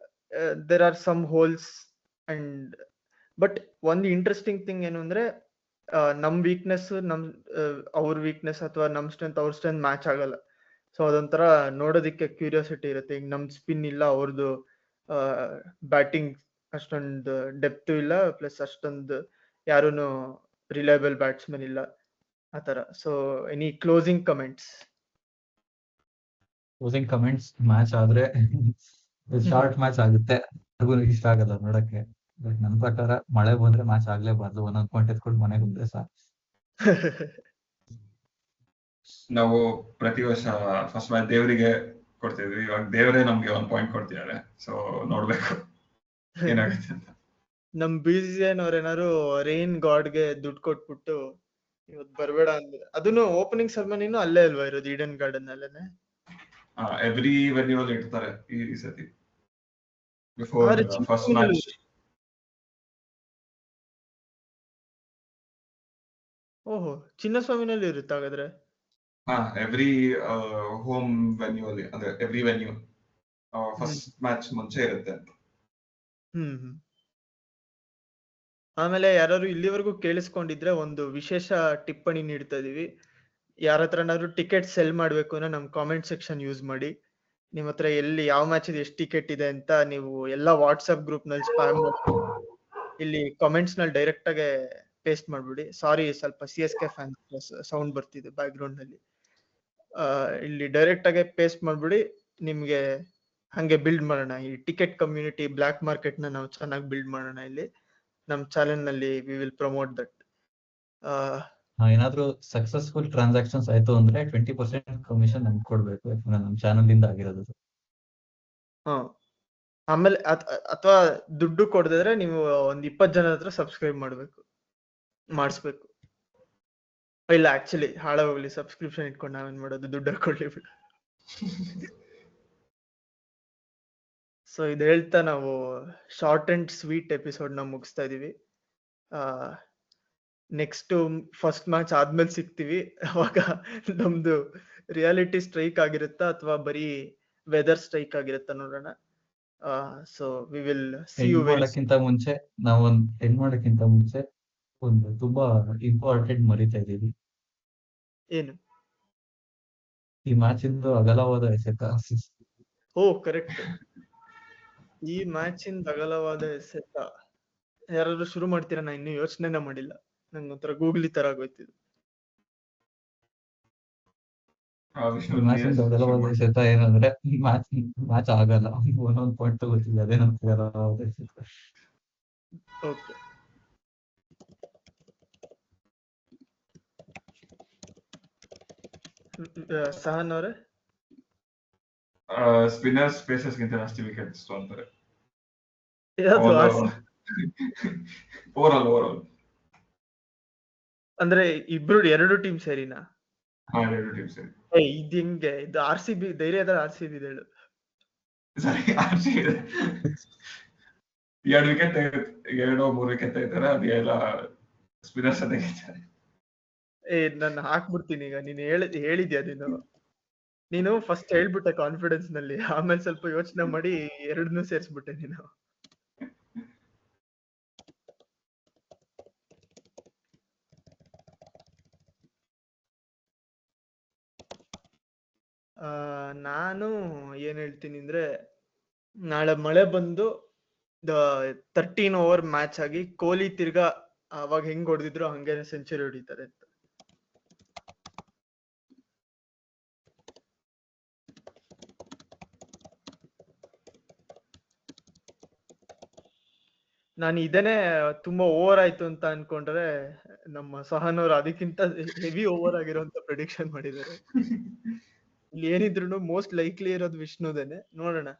there are some holes and but ಒಂದು ಇಂಟ್ರೆಸ್ಟಿಂಗ್ ಥಿಂಗ್ ಏನು ಅಂದ್ರೆ ನಮ್ ವೀಕ್ನೆಸ್ ಅವ್ರ ವೀಕ್ನೆಸ್ ಅಥವಾ ನಮ್ ಸ್ಟ್ರೆಂತ್ ಅವ್ರ ಸ್ಟ್ರೆಂತ್ ಮ್ಯಾಚ್ ಆಗಲ್ಲ. ಸೊ ಅದೊಂಥರ ನೋಡೋದಿಕ್ಕೆ ಕ್ಯೂರಿಯಾಸಿಟಿ ಇರುತ್ತೆ. ಈಗ ನಮ್ ಸ್ಪಿನ್ ಇಲ್ಲ, ಅವ್ರದ್ದು ಬ್ಯಾಟಿಂಗ್ ಅಷ್ಟೊಂದು ಡೆಪ್ತ್ ಇಲ್ಲ, ಪ್ಲಸ್ ಅಷ್ಟೊಂದು ಯಾರೂನು ರಿಲಯಬಲ್ ಬ್ಯಾಟ್ಸ್ಮನ್ ಇಲ್ಲ ಆತರ. So any closing comments? Closing comments, match ಆದ್ರೆ ಶಾರ್ಟ್ ಮ್ಯಾಚ್ ಆಗುತ್ತೆ, ಇಷ್ಟ ಆಗಲ್ಲ ನೋಡಕ್ಕೆ. ಬಟ್ ನನ್ನ ಪ್ರಕಾರ ಮಳೆ ಬಂದ್ರೆ ಮ್ಯಾಚ್ ಆಗ್ಲೇಬಾರ್ದು. 1 ಪಾಯಿಂಟ್ ಎತ್ಕೊಂಡು ಮನೆಗೆ ಬಂದ್ರೆ ಸಾಕು. ನಾವು ಪ್ರತಿ ವರ್ಷ ಫಸ್ಟ್ ಮ್ಯಾಚ್ ದೇವರಿಗೆ ಕೊಡ್ತಿದ್ವಿ, ಇವಾಗ ದೇವರೇ ನಮ್ಗೆ 1 ಪಾಯಿಂಟ್ ಕೊಡ್ತಿದ್ದಾರೆ. ಸೊ ನೋಡ್ಬೇಕು ಏನಾಗುತ್ತೆ ಅಂತ. ನಮ್ BCCI ಅವ್ರೇನಾರು ರೈನ್ ಗಾಡ್ಗೆ ದುಡ್ಡು ಕೊಟ್ಬಿಟ್ಟು ಇವತ್ತು ಬರ್ಬೇಡ ಅಂದ್ರೆ, ಅದನ್ನು ಓಪನಿಂಗ್ ಸೆರೆಮನಿನೂ ಅಲ್ಲೇ ಅಲ್ವಾ ಇರೋದು, ಈಡನ್ ಗಾರ್ಡನ್ ಅಲ್ಲೇನೆ? ಎವ್ರಿ ವೆನ್ಯೂ ಅಲ್ಲಿ ಇಡ್ತಾರೆ ಈ ಸತಿ ಬಿಫೋರ್ ಫಸ್ಟ್ ಮ್ಯಾಚ್. ಓಹೋ, ಚಿನ್ನಸ್ವಾಮಿನಲ್ಲಿ ಇರುತ್ತೆ ಹಾಗಾದ್ರೆ? ಎವ್ರಿ ಹೋಮ್ ವೆನ್ಯೂ ಅಲ್ಲಿ, ಅಂದ್ರೆ ಎವ್ರಿ ವೆನ್ಯೂ ಫಸ್ಟ್ ಮ್ಯಾಚ್ ಮುಂಚೆ ಇರುತ್ತೆ ಅಂತ. ಆಮೇಲೆ ಯಾರು ಇಲ್ಲಿವರೆಗೂ ಕೇಳಿಸ್ಕೊಂಡಿದ್ರೆ ಒಂದು ವಿಶೇಷ ಟಿಪ್ಪಣಿ ನೀಡ್ತಾ ಇದೀವಿ. ಯಾರ ಹತ್ರನಾದ್ರು ಟಿಕೆಟ್ ಸೆಲ್ ಮಾಡ್ಬೇಕು ಅಂದ್ರೆ ನಮ್ ಕಾಮೆಂಟ್ ಸೆಕ್ಷನ್ ಯೂಸ್ ಮಾಡಿ. ನಿಮ್ ಹತ್ರ ಎಲ್ಲಿ ಯಾವ ಮ್ಯಾಚ್ ಇದೆ, ಎಷ್ಟು ಟಿಕೆಟ್ ಇದೆ ಅಂತ ನೀವು ಎಲ್ಲಾ ವಾಟ್ಸ್ಆಪ್ ಗ್ರೂಪ್ ನಲ್ಲಿ ಸ್ಪ್ಯಾಮ್ ಇಲ್ಲಿ ಕಾಮೆಂಟ್ಸ್ ನಲ್ಲಿ ಡೈರೆಕ್ಟ್ ಆಗಿ ಪೇಸ್ಟ್ ಮಾಡ್ಬಿಡಿ. ಸಾರಿ, ಸ್ವಲ್ಪ CSK ಫ್ಯಾನ್ಸ್ ಸೌಂಡ್ ಬರ್ತಿದೆ ಬ್ಯಾಕ್ ಗ್ರೌಂಡ್ ನಲ್ಲಿ. ಇಲ್ಲಿ ಡೈರೆಕ್ಟ್ ಆಗಿ ಪೇಸ್ಟ್ ಮಾಡ್ಬಿಡಿ. ನಿಮ್ಗೆ ಹಂಗೆ ಬಿಲ್ಡ್ ಮಾಡೋಣ ಈ ಟಿಕೆಟ್ ಕಮ್ಯುನಿಟಿ, ಬ್ಲಾಕ್ ಮಾರ್ಕೆಟ್ ನ ನಾವು ಚೆನ್ನಾಗಿ ಬಿಲ್ಡ್ ಮಾಡೋಣ ಇಲ್ಲಿ ನಮ್ ಚಾನೆಲ್ ನಲ್ಲಿ. We will promote that. ಏನಾದ್ರೂ ಸಕ್ಸಸ್ಫುಲ್ ಟ್ರಾನ್ಸಾಕ್ಷನ್ಸ್ ಆಯ್ತು ಅಂದ್ರೆ 20% ಕಮಿಷನ್ ನಮ್ಗೆ ಕೊಡ್ಬೇಕು, ಯಾಕಂದ್ರೆ ನಮ್ ಚಾನಲ್ ಇಂದ ಆಗಿರೋದು. ಆಮೇಲೆ ಅಥವಾ ದುಡ್ಡು ಕೊಡದಿದ್ರೆ ನೀವು ಒಂದ್ 20 ಜನ ಹತ್ರ ಸಬ್ಸ್ಕ್ರೈಬ್ ಮಾಡಿಸ್ಬೇಕು. ಇಲ್ಲ ಆಕ್ಚುಲಿ ಹಾಳಾಗೋಗ್ಲಿ, ಸಬ್ಸ್ಕ್ರಿಪ್ಷನ್ ಇಟ್ಕೊಂಡು ನಾವೇನ್ ಮಾಡೋದು, ದುಡ್ಡು ಹಾಕೊಳ್ಳಿ ಬಿಡು. ಸೊ ಇದು ಹೇಳ್ತಾ ನಾವು ಶಾರ್ಟ್ ಅಂಡ್ ಸ್ವೀಟ್ ಎಪಿಸೋಡ್ ನ ಮುಗಿಸ್ತಾ ಇದೀವಿ. ನೆಕ್ಸ್ಟ್ ಫಸ್ಟ್ ಮ್ಯಾಚ್ ಆದ್ಮೇಲೆ ಸಿಗ್ತೀವಿ. ಅವಾಗ ನಮ್ದು ರಿಯಾಲಿಟಿ ಸ್ಟ್ರೈಕ್ ಆಗಿರುತ್ತಾ ಅಥವಾ ಬರೀ ವೆದರ್ ಸ್ಟ್ರೈಕ್ ಆಗಿರುತ್ತಾ ನೋಡೋಣ. So we will see you very end ಮಾಡಕ್ಕಿಂತ ಮುಂಚೆ ಒಂದು ತುಂಬಾ ಇಂಪಾರ್ಟೆಂಟ್ ಮರಿತಾ ಇದೀವಿ. ಏನು? ಈ ಮ್ಯಾಚ್ ಇಂದು ಅಗಲವಾದ ಎಸೆತ. ಓ ಕರೆಕ್ಟ್. ಈ ಮ್ಯಾಚ್ ಇಂದ ಅಗಲವಾದ ಎಸೆತ ಯಾರಾದ್ರೂ ಶುರು ಮಾಡ್ತೀರಾ? ನಾ ಇನ್ನು ಯೋಚನೆನ ಮಾಡಿಲ್ಲ. ನಂಗೊಂಥರ ಗೂಗ್ಲಿ ತರ ಆಗೋಯ್ತಿದ್ದು. ಮ್ಯಾಚ್ ಇಂದ ಅಗಲವಾದ ಎಸೆತ ಏನಂದ್ರೆ ಮ್ಯಾಚ್ ಆಗಲ್ಲ. ಒಂದೊಂದು ಪಾಯಿಂಟ್ ತಗೋತಿಲ್ಲ, ಅದೇನೋ ಅಗಲವಾದ ಎಸೆತ. ಓಕೆ, ಸಹನ್ ಅವರೇ? ಸ್ಪಿನ್ನರ್ಸ್ ಸ್ಪೇಸಸ್ ಗಿಂತ ಜಾಸ್ತಿ ವಿಕೆಟ್ಸ್ ಅಂತಾರೆ. ಓವರ್ ಅಂದ್ರೆ ಎರಡು ಟೀಮ್ ಸೇರಿನಾ? ಎರಡು ಟೀಮ್ ಸೇರಿ. ಇದು ಹೆಂಗೆ? ಇದು RCB ಧೈರ್ಯ ಇದ್ರೆ RCB ಹೇಳು. ಸರಿ, ಎರಡು ವಿಕೆಟ್ 2-3 ವಿಕೆಟ್ ತೆಗಿತಾರೆ. ಅದೆಲ್ಲ ಸ್ಪಿನ್ನರ್ಸ್ ತೆಗಿತಾರೆ. ನಾನು ಹಾಕ್ಬಿಡ್ತೀನಿ ಈಗ. ನೀನು ಹೇಳಿದ್ಯಾ ನೀನು ಫಸ್ಟ್ ಹೇಳ್ಬಿಟ್ಟೆ ಕಾನ್ಫಿಡೆನ್ಸ್ ನಲ್ಲಿ, ಆಮೇಲೆ ಸ್ವಲ್ಪ ಯೋಚನೆ ಮಾಡಿ ಎರಡನ್ನೂ ಸೇರಿಸ್ಬಿಟ್ಟೆ ನೀನು. ನಾನು ಏನ್ ಹೇಳ್ತೀನಿ ಅಂದ್ರೆ, ನಾಳೆ ಮಳೆ ಬಂದು 13 ಓವರ್ ಮ್ಯಾಚ್ ಆಗಿ ಕೊಹ್ಲಿ ತಿರ್ಗಾ ಅವಾಗ ಹೆಂಗ್ ಹೊಡೆದಿದ್ರು ಹಂಗೆ ಸೆಂಚುರಿ ಹೊಡಿತಾರೆ ಅಂತ. ನಾನು ಇದನ್ನೇ ತುಂಬಾ ಓವರ್ ಆಯ್ತು ಅಂತ ಅನ್ಕೊಂಡ್ರೆ, ನಮ್ಮ ಸಹನ್ ಅವರು ಅದಕ್ಕಿಂತ ಹೆವಿ ಓವರ್ ಆಗಿರೋಂತ ಪ್ರೆಡಿಕ್ಷನ್ ಮಾಡಿದ್ದಾರೆ. ಇಲ್ಲಿ ಏನಿದ್ರು ಮೋಸ್ಟ್ ಲೈಕ್ಲಿ ಇರೋದು ವಿಷ್ಣುದೇನೆ. ನೋಡೋಣ.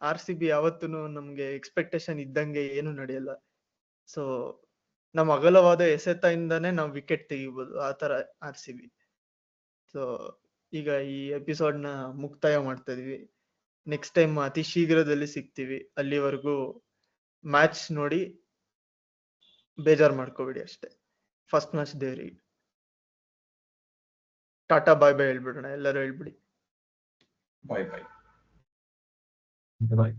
RCB ಯಾವತ್ತೂ ನಮ್ಗೆ ಎಕ್ಸ್ಪೆಕ್ಟೇಷನ್ ಇದ್ದಂಗೆ ಏನು ನಡೆಯಲ್ಲ. ಸೊ ನಮ್ ಅಗಲವಾದ ಎಸೆತ ಇಂದಾನೆ ನಾವು ವಿಕೆಟ್ ತೆಗಿಬಹುದು, ಆತರ RCB. ಸೊ ಈಗ ಈ ಎಪಿಸೋಡ್ ನ ಮುಕ್ತಾಯ ಮಾಡ್ತಾ ಇದೀವಿ. ನೆಕ್ಸ್ಟ್ ಟೈಮ್ ಅತಿ ಶೀಘ್ರದಲ್ಲಿ ಸಿಗ್ತೀವಿ. ಅಲ್ಲಿವರೆಗೂ ಮ್ಯಾಚ್ ನೋಡಿ ಬೇಜಾರ್ ಮಾಡ್ಕೋಬೇಡಿ ಅಷ್ಟೇ. ಫಸ್ಟ್ ಮ್ಯಾಚ್ ದೇವ್ರಿಗೆ. ಟಾಟಾ ಬಾಯ್ ಬಾಯ್ ಹೇಳ್ಬಿಡೋಣ, ಎಲ್ಲರೂ ಹೇಳ್ಬಿಡಿ. ಬಾಯ್ ಬಾಯ್. ಬಾಯ್.